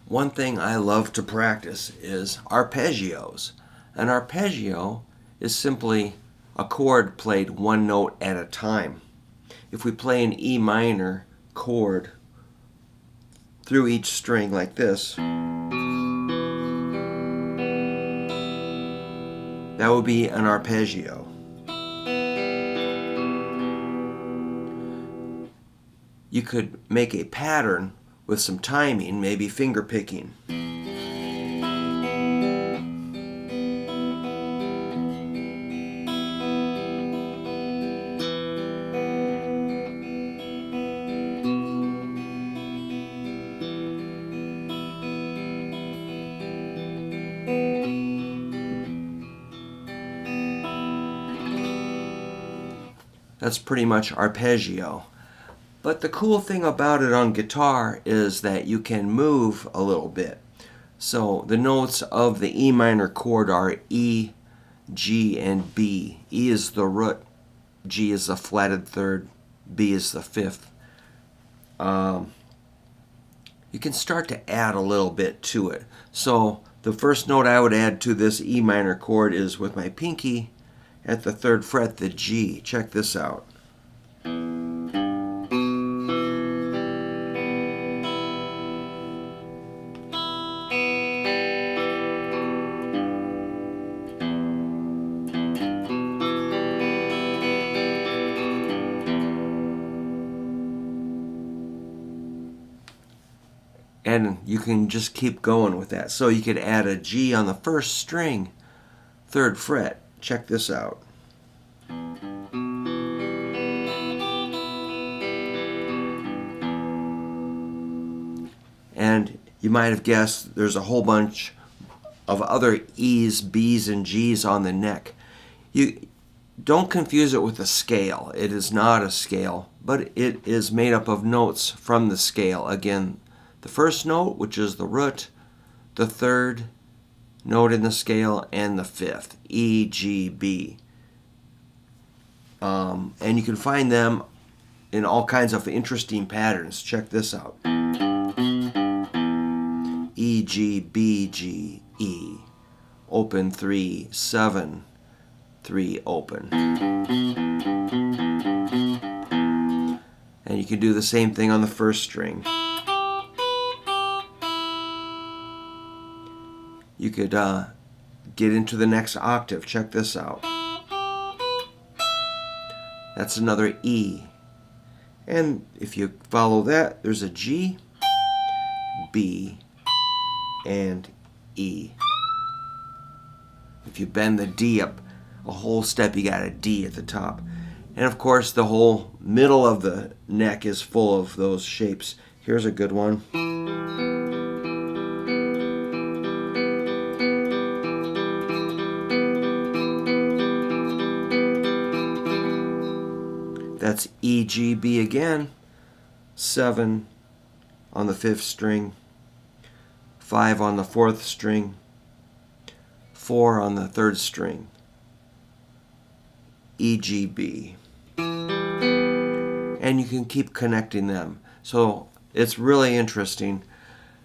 One thing I love to practice is arpeggios. An arpeggio is simply a chord played one note at a time. If we play an E minor chord through each string like this, that would be an arpeggio. You could make a pattern with some timing, maybe finger picking. That's pretty much arpeggio. But the cool thing about it on guitar is that you can move a little bit. So the notes of the E minor chord are E, G, and B. E is the root, G is the flatted third, B is the fifth. You can start to add a little bit to it. So the first note I would add to this E minor chord is with my pinky at the third fret, the G. Check this out. And you can just keep going with that. So you could add a G on the first string, third fret. Check this out. And you might have guessed there's a whole bunch of other E's, B's, and G's on the neck. You don't confuse it with a scale. It is not a scale, but it is made up of notes from the scale. Again, the first note, which is the root, the third note in the scale, and the fifth, E, G, B. And you can find them in all kinds of interesting patterns. Check this out. E, G, B, G, E. Open 3, 7, 3, open. And you can do the same thing on the first string. You could get into the next octave. Check this out. That's another E. And if you follow that, there's a G, B, and E. If you bend the D up a whole step, you got a D at the top. And of course, the whole middle of the neck is full of those shapes. Here's a good one. That's E, G, B again. 7 on the 5th string. 5 on the 4th string. 4 on the 3rd string. E, G, B. And you can keep connecting them. So it's really interesting.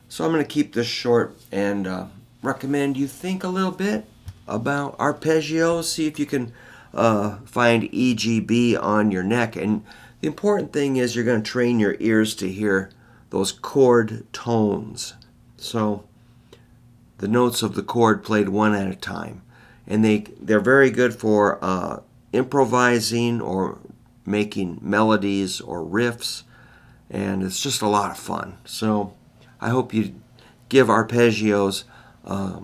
So I'm going to keep this short and recommend you think a little bit about arpeggios. See if you can find E, G, B on your neck. And the important thing is you're going to train your ears to hear those chord tones. So the notes of the chord played one at a time. And they're very good for improvising or making melodies or riffs. And it's just a lot of fun. So I hope you give arpeggios a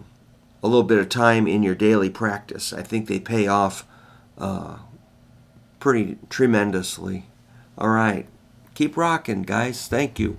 little bit of time in your daily practice. I think they pay off pretty tremendously. All right. Keep rocking, guys. Thank you.